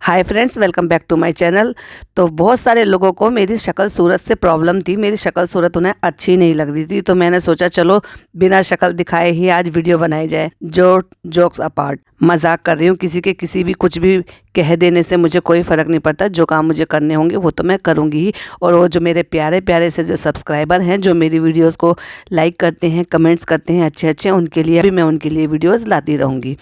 Hi friends, welcome back to my channel. तो बहुत सारे लोगों को मेरी शक्ल सूरत से प्रॉब्लम थी। मेरी शक्ल सूरत उन्हें अच्छी नहीं लग रही थी, तो मैंने सोचा चलो बिना शक्ल दिखाए ही आज वीडियो बनाई जाए। जोक्स अपार्ट, मजाक कर रही हूँ। किसी के किसी भी कुछ भी कह देने से मुझे कोई फ़र्क नहीं पड़ता। जो काम मुझे करने होंगे वो तो मैं करूँगी ही। और वो जो मेरे प्यारे प्यारे से जो सब्सक्राइबर हैं, जो मेरी वीडियोज़ को लाइक करते हैं, कमेंट्स करते हैं अच्छे अच्छे, उनके लिए भी मैं उनके लिए वीडियोज़ लाती रहूँगी।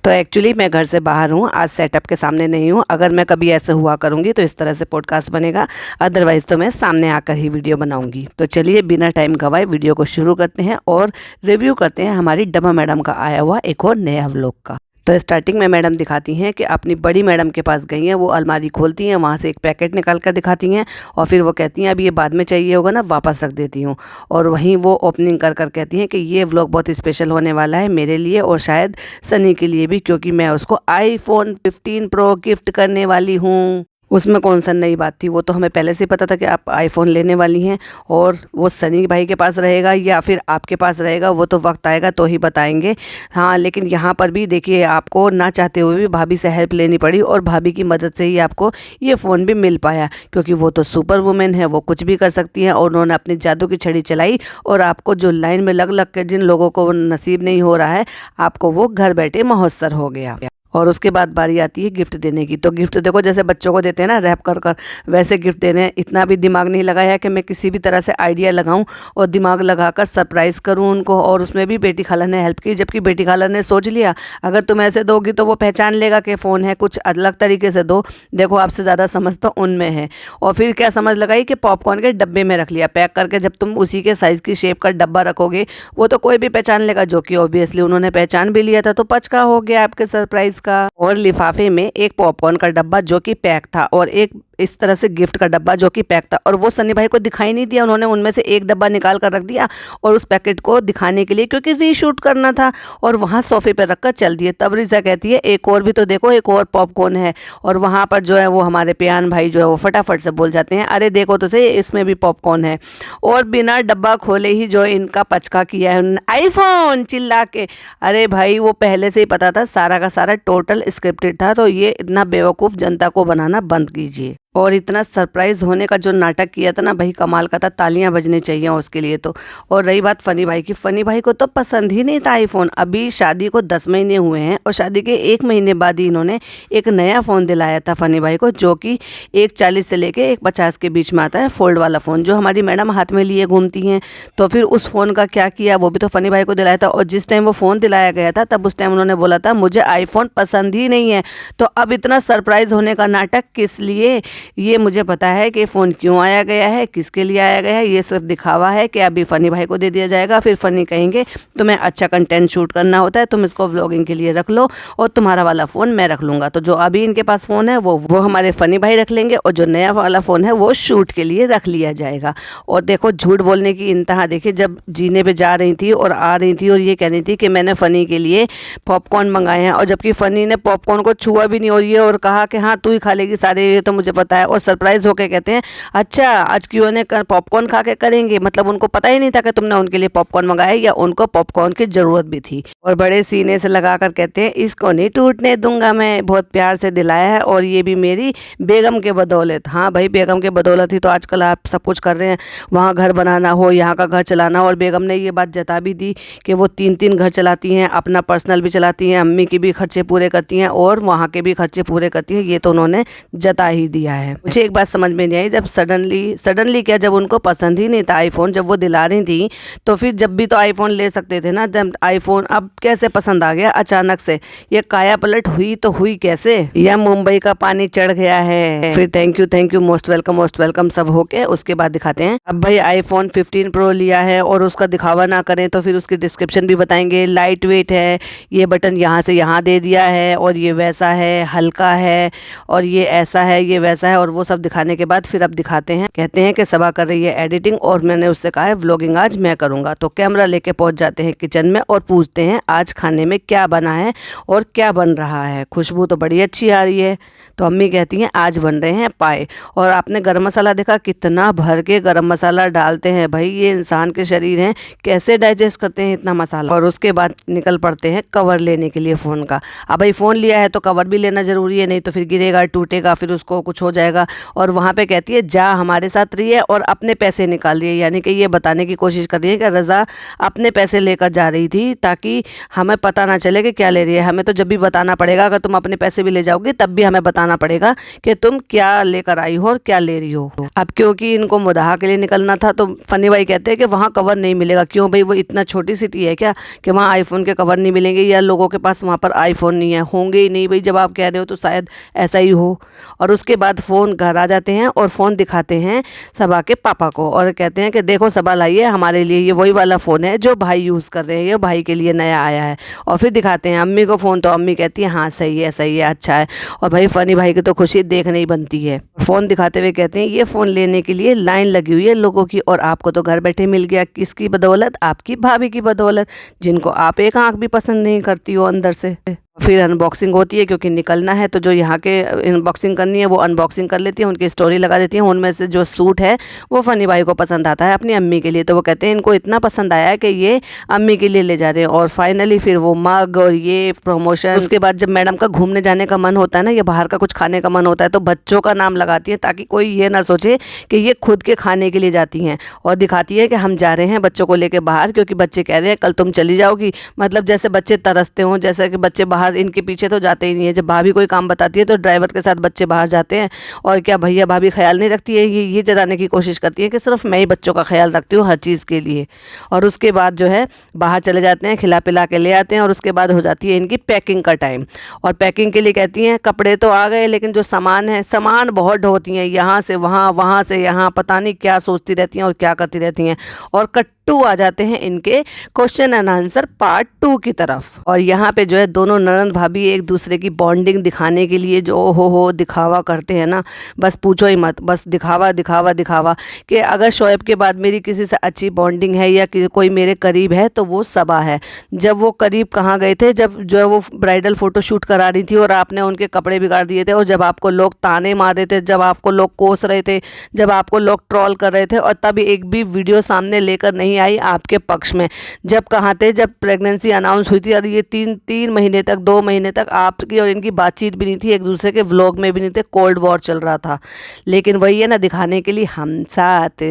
तो एक्चुअली मैं घर से बाहर हूँ, आज सेटअप के सामने नहीं हूँ। अगर मैं कभी ऐसे हुआ करूँगी तो इस तरह से पॉडकास्ट बनेगा, अदरवाइज़ तो मैं सामने आकर ही वीडियो बनाऊँगी। तो चलिए बिना टाइम गवाए वीडियो को शुरू करते हैं और रिव्यू करते हैं हमारी डमा मैडम का आया हुआ एक और नया व्लॉग का। तो स्टार्टिंग में मैडम दिखाती हैं कि अपनी बड़ी मैडम के पास गई हैं, वो अलमारी खोलती हैं, वहाँ से एक पैकेट निकाल कर दिखाती हैं और फिर वो कहती हैं अब ये बाद में चाहिए होगा ना, वापस रख देती हूँ। और वहीं वो ओपनिंग कर कर कहती हैं कि ये व्लॉग बहुत स्पेशल होने वाला है मेरे लिए और शायद सनी के लिए भी, क्योंकि मैं उसको आईफोन 15 प्रो गिफ्ट करने वाली हूँ। उसमें कौन सा नई बात थी, वो तो हमें पहले से ही पता था कि आप आईफोन लेने वाली हैं। और वो सनी भाई के पास रहेगा या फिर आपके पास रहेगा, वो तो वक्त आएगा तो ही बताएंगे। हाँ, लेकिन यहाँ पर भी देखिए, आपको ना चाहते हुए भी भाभी से हेल्प लेनी पड़ी और भाभी की मदद से ही आपको ये फ़ोन भी मिल पाया, क्योंकि वो तो सुपर वुमेन है, वो कुछ भी कर सकती हैं। और उन्होंने अपनी जादू की छड़ी चलाई और आपको जो लाइन में लग लग के जिन लोगों को नसीब नहीं हो रहा है, आपको वो घर बैठे मौसर हो गया। और उसके बाद बारी आती है गिफ्ट देने की। तो गिफ्ट देखो, जैसे बच्चों को देते हैं ना रैप कर कर, वैसे गिफ्ट देने हैं। इतना भी दिमाग नहीं लगाया कि मैं किसी भी तरह से आइडिया लगाऊं और दिमाग लगाकर सरप्राइज़ करूं उनको। और उसमें भी बेटी खाला ने हेल्प की, जबकि बेटी खाला ने सोच लिया अगर तुम ऐसे दोगी तो वो पहचान लेगा कि फ़ोन है, कुछ अलग तरीके से दो। देखो, आपसे ज़्यादा समझ तो उनमें है। और फिर क्या समझ लगाई कि पॉपकॉर्न के डब्बे में रख लिया पैक करके। जब तुम उसी के साइज़ की शेप का डब्बा रखोगे वो तो कोई भी पहचान लेगा, जो कि ऑब्वियसली उन्होंने पहचान भी लिया था। तो पचका हो गया आपके सरप्राइज़ का। और लिफाफे में एक पॉपकॉर्न का डब्बा जो कि पैक था और एक इस तरह से गिफ्ट का डब्बा जो कि पैक था। और वो सनी भाई को दिखाई नहीं दिया, उन्होंने उनमें से एक डब्बा निकाल कर रख दिया और उस पैकेट को दिखाने के लिए, क्योंकि रीशूट करना था, और वहाँ सोफे पर रखकर चल दिए। तब रिजा कहती है एक और भी तो देखो, एक और पॉपकॉर्न है। और वहाँ पर जो है वो हमारे पियान भाई जो है वो फटाफट से बोल जाते हैं अरे देखो तो सही, इसमें भी पॉपकॉर्न है। और बिना डब्बा खोले ही जो इनका पचका किया है उन्होंने, आईफोन चिल्ला के। अरे भाई, वो पहले से ही पता था, सारा का सारा टोटल स्क्रिप्टेड था। तो ये इतना बेवकूफ़ जनता को बनाना बंद कीजिए। और इतना सरप्राइज़ होने का जो नाटक किया था ना भाई, कमाल का था, तालियां बजनी चाहिए उसके लिए तो। और रही बात फनी भाई की, फनी भाई को तो पसंद ही नहीं था आईफोन। अभी शादी को 10 महीने हुए हैं और शादी के 1 महीने बाद ही इन्होंने एक नया फ़ोन दिलाया था फनी भाई को, जो कि 140 से लेके 150 के बीच में आता है, फोल्ड वाला फ़ोन जो हमारी मैडम हाथ में लिए घूमती हैं। तो फिर उस फ़ोन का क्या किया, वो भी तो फनी भाई को दिलाया था। और जिस टाइम वो फ़ोन दिलाया गया था तब उस टाइम उन्होंने बोला था मुझे आईफोन पसंद ही नहीं है। तो अब इतना सरप्राइज़ होने का नाटक किस लिए? ये मुझे पता है कि फ़ोन क्यों आया गया है, किसके लिए आया गया है। ये सिर्फ दिखावा है कि अभी फ़नी भाई को दे दिया जाएगा, फिर फ़नी कहेंगे तुम्हें अच्छा कंटेंट शूट करना होता है, तुम इसको व्लॉगिंग के लिए रख लो और तुम्हारा वाला फ़ोन मैं रख लूँगा। तो जो अभी इनके पास फ़ोन है वो हमारे फ़नी भाई रख लेंगे और जो नया वाला फ़ोन है वो शूट के लिए रख लिया जाएगा। और देखो, झूठ बोलने की इंतहा देखिए। जब जीने पे जा रही थी और आ रही थी और ये कह रही थी कि मैंने फ़नी के लिए पॉपकॉर्न मंगाए हैं, और जबकि फ़नी ने पॉपकॉर्न को छुआ भी नहीं और ये और कहा कि हाँ तू ही खा लेगी सारे, ये तो मुझे पता है। और सरप्राइज होके कहते हैं अच्छा आज क्यों ने पॉपकॉर्न खा के करेंगे। मतलब उनको पता ही नहीं था कि तुमने उनके लिए पॉपकॉर्न मंगाया या उनको पॉपकॉर्न की जरूरत भी थी। और बड़े सीने से लगाकर कहते हैं इसको नहीं टूटने दूंगा, मैं बहुत प्यार से दिलाया है और ये भी मेरी बेगम के बदौलत। हाँ भाई, बेगम के बदौलत ही तो आजकल आप सब कुछ कर रहे हैं, वहाँ घर बनाना हो, यहाँ का घर चलाना। और बेगम ने ये बात जता भी दी कि वो 3-3 घर चलाती हैं, अपना पर्सनल भी चलाती हैं, अम्मी के भी खर्चे पूरे करती हैं और वहाँ के भी खर्चे पूरे करती हैं। ये तो उन्होंने जता ही दिया है। मुझे एक बात समझ में नहीं आई, जब सडनली क्या, जब उनको पसंद ही नहीं था आईफोन, जब वो दिला रही थी तो फिर जब भी तो आईफोन ले सकते थे ना। जब आईफोन अब कैसे पसंद आ गया अचानक से, ये काया पलट हुई तो हुई कैसे, या मुंबई का पानी चढ़ गया है। फिर थैंक यू मोस्ट वेलकम सब होके उसके बाद दिखाते हैं अब भाई आईफोन 15 प्रो लिया है और उसका दिखावा ना करें तो फिर उसकी डिस्क्रिप्शन भी बताएंगे। लाइट वेट है, ये बटन यहाँ से यहाँ दे दिया है और ये वैसा है, हल्का है और ये ऐसा है, ये वैसा कैसा है और वो सब दिखाने के बाद फिर अब दिखाते हैं। कहते हैं कि सबा कर रही है एडिटिंग और मैंने उससे कहा है व्लॉगिंग आज मैं करूँगा। तो कैमरा लेके पहुँच जाते हैं किचन में और पूछते हैं आज खाने में क्या बना है और क्या बन रहा है। खुशबू तो बड़ी अच्छी आ रही है। तो अम्मी कहती हैं आज बन रहे हैं पाए। और आपने गरम मसाला देखा कितना भर के गरम मसाला डालते हैं। भाई ये इंसान के शरीर हैं, कैसे डाइजेस्ट करते हैं इतना मसाला। और उसके बाद निकल पड़ते हैं कवर लेने के लिए फ़ोन का। अब भाई फ़ोन लिया है तो कवर भी लेना ज़रूरी है, नहीं तो फिर गिरेगा टूटेगा फिर उसको कुछ हो जाएगा। और वहाँ पे कहती है जा हमारे साथ रही है और अपने पैसे निकाल रही है, यानी कि ये बताने की कोशिश कर रही है कि रज़ा अपने पैसे लेकर जा रही थी ताकि हमें पता ना चले कि क्या ले रही है। हमें तो जब भी बताना पड़ेगा, अगर तुम अपने पैसे भी ले जाओगी तब भी हमें बताना पड़ेगा कि तुम क्या लेकर आई हो और क्या ले रही हो। अब क्योंकि इनको मुदाहा के लिए निकलना था तो फनी भाई कहते हैं कि वहाँ कवर नहीं मिलेगा। क्यों भाई, वो इतना छोटी सिटी है क्या कि वहाँ आईफोन के कवर नहीं मिलेंगे, या लोगों के पास वहाँ पर आईफोन नहीं है? होंगे ही नहीं भाई, जब आप कह रहे हो तो शायद ऐसा ही हो। और उसके बाद फ़ोन घर आ जाते हैं और फ़ोन दिखाते हैं सबा के पापा को और कहते हैं कि देखो सबा लाई है हमारे लिए, ये वही वाला फ़ोन है जो भाई यूज़ कर रहे हैं, ये भाई के लिए नया आया है। और फिर दिखाते हैं अम्मी को फ़ोन, तो अम्मी कहती है हाँ सही है अच्छा है। और भाई फनी भाई की तो खुशी देखने ही बनती है। फ़ोन दिखाते हुए कहते हैं ये फ़ोन लेने के लिए लाइन लगी हुई है लोगों की और आपको तो घर बैठे मिल गया। किसकी बदौलत? आपकी भाभी की बदौलत, जिनको आप एक आंख भी पसंद नहीं करती हो अंदर से। फिर अनबॉक्सिंग होती है क्योंकि निकलना है, तो जो यहाँ के अनबॉक्सिंग करनी है वो अनबॉक्सिंग कर लेती है, उनकी स्टोरी लगा देती हैं। उनमें से जो सूट है वो फनी भाई को पसंद आता है अपनी अम्मी के लिए, तो वो कहते हैं इनको इतना पसंद आया है कि ये अम्मी के लिए ले जा रहे हैं। और फाइनली फिर वो मग और ये प्रमोशन। उसके बाद जब मैडम का घूमने जाने का मन होता है ना, या बाहर का कुछ खाने का मन होता है, तो बच्चों का नाम लगाती है ताकि कोई ये ना सोचे कि ये खुद के खाने के लिए जाती हैं। और दिखाती है कि हम जा रहे हैं बच्चों को लेकर बाहर, क्योंकि बच्चे कह रहे हैं कल तुम चली जाओगी। मतलब जैसे बच्चे तरसते हों, जैसे कि बच्चे बाहर इनके पीछे तो जाते ही नहीं है। जब भाभी कोई काम बताती है तो ड्राइवर के साथ बच्चे बाहर जाते हैं, और क्या भैया भाभी ख्याल नहीं रखती है, ये जताने की कोशिश करती है कि सिर्फ मैं ही बच्चों का ख्याल रखती हूँ हर चीज़ के लिए। और उसके बाद जो है बाहर चले जाते हैं, खिला पिला के ले आते हैं। और उसके बाद हो जाती है इनकी पैकिंग का टाइम। और पैकिंग के लिए कहती हैं कपड़े तो आ गए, लेकिन जो सामान है, सामान बहुत ढोती हैं, यहाँ से वहाँ, वहाँ से यहाँ, पता नहीं क्या सोचती रहती हैं और क्या करती रहती हैं। और कट्टू आ जाते हैं इनके क्वेश्चन एंड आंसर पार्ट 2 की तरफ। और यहाँ पे जो है दोनों ननंद भाभी एक दूसरे की बॉन्डिंग दिखाने के लिए जो हो दिखावा करते हैं ना, बस पूछो ही मत। बस दिखावा दिखावा दिखावा कि अगर शोएब के बाद मेरी किसी से अच्छी बॉन्डिंग है या कोई मेरे करीब है तो वो सबा है। जब वो करीब कहाँ गए थे, जब जो है वो ब्राइडल फ़ोटो शूट करा रही थी और आपने उनके कपड़े बिगाड़ दिए थे, और जब आपको लोग ताने मार रहे थे, जब आपको लोग कोस रहे थे, जब आपको लोग ट्रोल कर रहे थे, और तब एक भी वीडियो सामने लेकर नहीं आई आपके पक्ष में। जब कहाँ थे, जब प्रेगनेंसी अनाउंस हुई थी और ये तीन महीने तक, 2 महीने तक आपकी और इनकी बातचीत भी नहीं थी, एक दूसरे के व्लॉग में भी नहीं थे, कोल्ड वॉर चल रहा था। लेकिन वही है ना, दिखाने के लिए हम साथ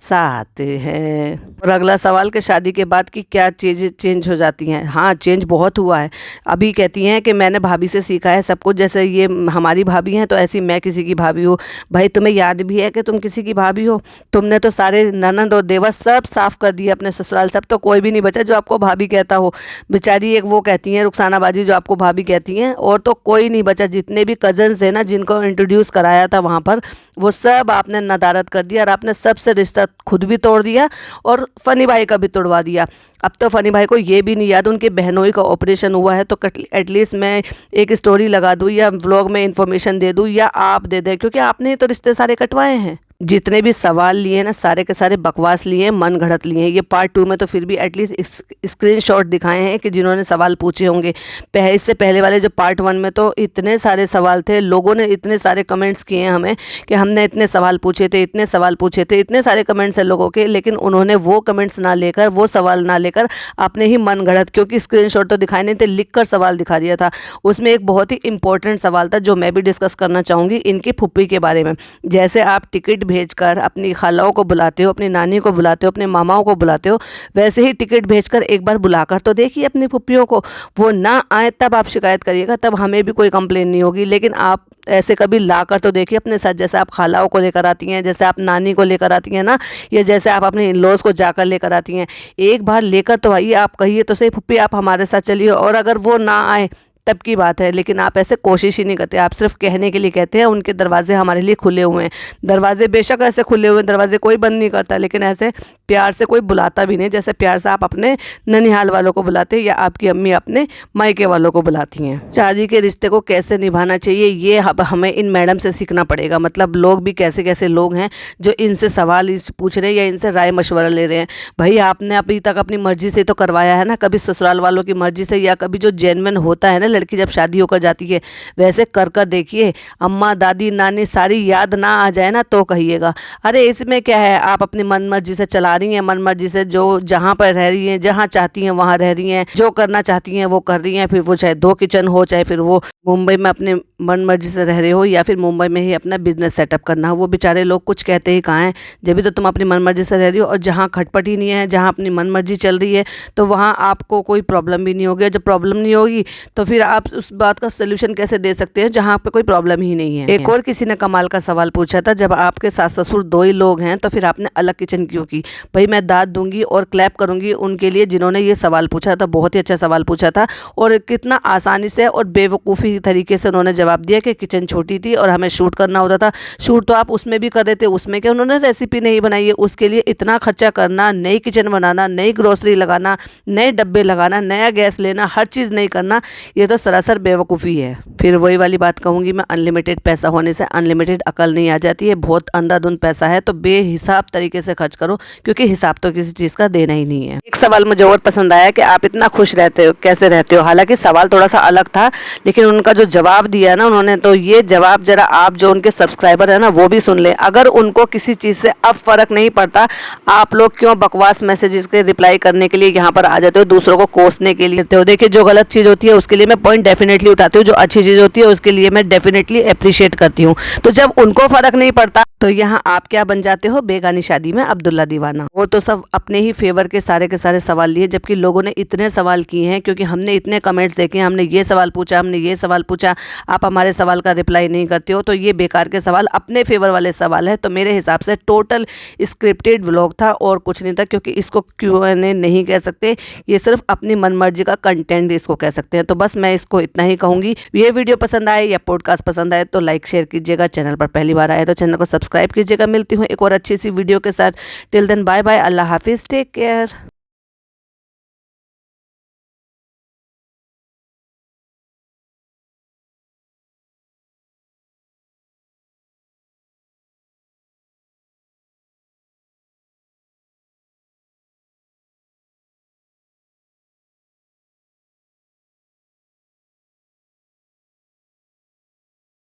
साथ हैं। और अगला सवाल कि शादी के बाद की क्या चीज़ें चेंज हो जाती हैं। हाँ, चेंज बहुत हुआ है। अभी कहती हैं कि मैंने भाभी से सीखा है सब कुछ, जैसे ये हमारी भाभी हैं तो ऐसी मैं किसी की भाभी हूँ। भाई तुम्हें याद भी है कि तुम किसी की भाभी हो? तुमने तो सारे ननंद और देवर सब साफ कर दिए अपने ससुराल, सब तो कोई भी नहीं बचा जो आपको भाभी कहता हो। बेचारी एक वो कहती हैं रुखसाना बाजी जो आपको भाभी कहती हैं, और तो कोई नहीं बचा। जितने भी कजन्स थे ना जिनको इंट्रोड्यूस कराया था वहाँ पर, वो सब आपने नदारत कर दिया और आपने सबसे रिश्ता खुद भी तोड़ दिया और फनी भाई का भी तोड़वा दिया। अब तो फनी भाई को ये भी नहीं याद उनके बहनोई का ऑपरेशन हुआ है, तो एटलीस्ट मैं एक स्टोरी लगा दूँ या व्लॉग में इंफॉर्मेशन दे दूँ या आप दे दें, क्योंकि आपने ही तो रिश्ते सारे कटवाए हैं। जितने भी सवाल लिए ना सारे के सारे बकवास लिए हैं, मन घड़त लिए हैं। ये पार्ट 2 में तो फिर भी एटलीस्ट स्क्रीनशॉट दिखाए हैं कि जिन्होंने सवाल पूछे होंगे। इससे पहले वाले जो पार्ट 1 में तो इतने सारे सवाल थे, लोगों ने इतने सारे कमेंट्स किए हैं हमें कि हमने इतने सवाल पूछे थे, इतने सवाल पूछे थे, इतने सारे कमेंट्स हैं लोगों के, लेकिन उन्होंने वो कमेंट्स ना लेकर, वो सवाल ना लेकर अपने ही मन घड़त, क्योंकि स्क्रीनशॉट तो दिखाए नहीं थे, लिख कर सवाल दिखा दिया था। उसमें एक बहुत ही इंपॉर्टेंट सवाल था जो मैं भी डिस्कस करना चाहूँगी इनकी फुप्पी के बारे में। जैसे आप टिकट भेजकर अपनी खालाओं को बुलाते हो, अपनी नानी को बुलाते हो, अपने मामाओं को बुलाते हो, वैसे ही टिकट भेजकर एक बार बुलाकर तो देखिए अपनी फुप्पियों को। वो ना आए तब आप शिकायत करिएगा, तब हमें भी कोई कंप्लेन नहीं होगी, लेकिन आप ऐसे कभी लाकर तो देखिए अपने साथ, जैसे आप खालाओं को लेकर आती हैं, जैसे आप नानी को लेकर आती हैं ना, या जैसे आप अपने इन-लॉज को जाकर लेकर आती हैं। एक बार लेकर तो आइए, आप कहिए तो सही फुप्पी आप हमारे साथ चलिए, और अगर वो ना आए तब की बात है, लेकिन आप ऐसे कोशिश ही नहीं करते, आप सिर्फ कहने के लिए कहते हैं उनके दरवाजे हमारे लिए खुले हुए हैं। दरवाजे बेशक ऐसे खुले हुए हैं, दरवाजे कोई बंद नहीं करता, लेकिन ऐसे प्यार से कोई बुलाता भी नहीं, जैसे प्यार से आप अपने ननिहाल वालों को बुलाते हैं या आपकी अम्मी अपने मायके वालों को बुलाती हैं। शादी के रिश्ते को कैसे निभाना चाहिए ये अब हमें इन मैडम से सीखना पड़ेगा। मतलब लोग भी कैसे कैसे लोग हैं जो इनसे सवाल पूछ रहे हैं या इनसे राय मशवरा ले रहे हैं। भाई आपने अभी तक अपनी मर्जी से तो करवाया है ना, कभी ससुराल वालों की मर्जी से, या कभी जो जेन्युइन होता है ना लड़की जब शादी होकर जाती है वैसे कर कर देखिए। अम्मा दादी नानी सारी याद ना आ जाए ना तो कहिएगा। अरे इसमें क्या है, आप अपनी मन मर्जी से चला रही हैं, मन मर्जी से जो जहाँ पर रह रही हैं, जहाँ चाहती हैं वहाँ रह रही हैं, जो करना चाहती हैं वो कर रही हैं। फिर वो चाहे 2 किचन हो, चाहे फिर वो मुंबई में अपने मन मर्जी से रह रहे हो, या फिर मुंबई में ही अपना बिजनेस सेटअप करना हो। वो बेचारे लोग कुछ कहते ही कहाँ हैं, जब भी तो तुम अपनी मन मर्जी से रह रही हो। और जहाँ खटपट ही नहीं है, जहाँ अपनी मन मर्जी चल रही है, तो वहाँ आपको कोई प्रॉब्लम भी नहीं होगी। जब प्रॉब्लम नहीं होगी तो फिर आप उस बात का सोल्यूशन कैसे दे सकते हैं जहाँ पे कोई प्रॉब्लम ही नहीं है। एक और किसी ने कमाल का सवाल पूछा था, जब आपके सास ससुर 2 ही लोग हैं तो फिर आपने अलग किचन क्यों की? भाई मैं दाद दूंगी और क्लैप करूंगी उनके लिए जिन्होंने ये सवाल पूछा था। बहुत ही अच्छा सवाल पूछा था और कितना आसानी से और बेवकूफ़ी तरीके से उन्होंने जवाब दिया कि किचन छोटी थी और हमें शूट करना होता था। शूट तो आप उसमें भी कर रहे थे, उसमें क्या उन्होंने रेसिपी नहीं बनाई है? उसके लिए इतना खर्चा करना, नई किचन बनाना, नई ग्रोसरी लगाना, नए डब्बे लगाना, नया गैस लेना, हर चीज़ नहीं करना, ये तो सरासर बेवकूफ़ी है। फिर वही वाली बात कहूँगी मैं, अनलिमिटेड पैसा होने से अनलिमिटेड अकल नहीं आ जाती है। बहुत अंधाधुंध पैसा है तो बेहिसाब तरीके से खर्च करो, क्योंकि हिसाब तो किसी चीज़ का देना ही नहीं है। एक सवाल मुझे और पसंद आया कि आप इतना खुश रहते हो, कैसे रहते हो? हालांकि सवाल थोड़ा सा अलग था, लेकिन उनका जो जवाब दिया ना उन्होंने, तो ये जवाब जरा आप जो उनके सब्सक्राइबर है ना वो भी सुन लें। अगर उनको किसी चीज़ से अब फर्क नहीं पड़ता, आप लोग क्यों बकवास मैसेजेस के रिप्लाई करने के लिए यहाँ पर आ जाते हो, दूसरों को कोसने के लिए? तो देखिए, जो गलत चीज़ होती है उसके लिए मैं पॉइंट डेफिनेटली उठाती हूँ, जो अच्छी चीज़ होती है उसके लिए मैं डेफिनेटली अप्रिशिएट करती हूँ। तो जब उनको फर्क नहीं पड़ता तो यहाँ आप क्या बन जाते हो? बेगानी शादी में अब्दुल्ला दीवाना। वो तो सब अपने ही फेवर के सारे सवाल लिए, जबकि लोगों ने इतने सवाल किए हैं, क्योंकि हमने इतने कमेंट्स देखे, हमने ये सवाल पूछा, हमने ये सवाल पूछा, आप हमारे सवाल का रिप्लाई नहीं करते हो। तो ये बेकार के सवाल, अपने फेवर वाले सवाल है। तो मेरे हिसाब से टोटल स्क्रिप्टेड व्लॉग था और कुछ नहीं था, क्योंकि इसको Q&A नहीं कह सकते, ये सिर्फ अपनी मनमर्जी का कंटेंट इसको कह सकते हैं। तो बस मैं इसको इतना ही कहूँगी। ये वीडियो पसंद आए या पॉडकास्ट पसंद आए तो लाइक शेयर कीजिएगा। चैनल पर पहली बार आए तो चैनल को सब्सक्राइब कीजिएगा। मिलती हूँ एक और अच्छी सी वीडियो के साथ। टिल देन बाय बाय, अल्लाह हाफिज़, टेक केयर।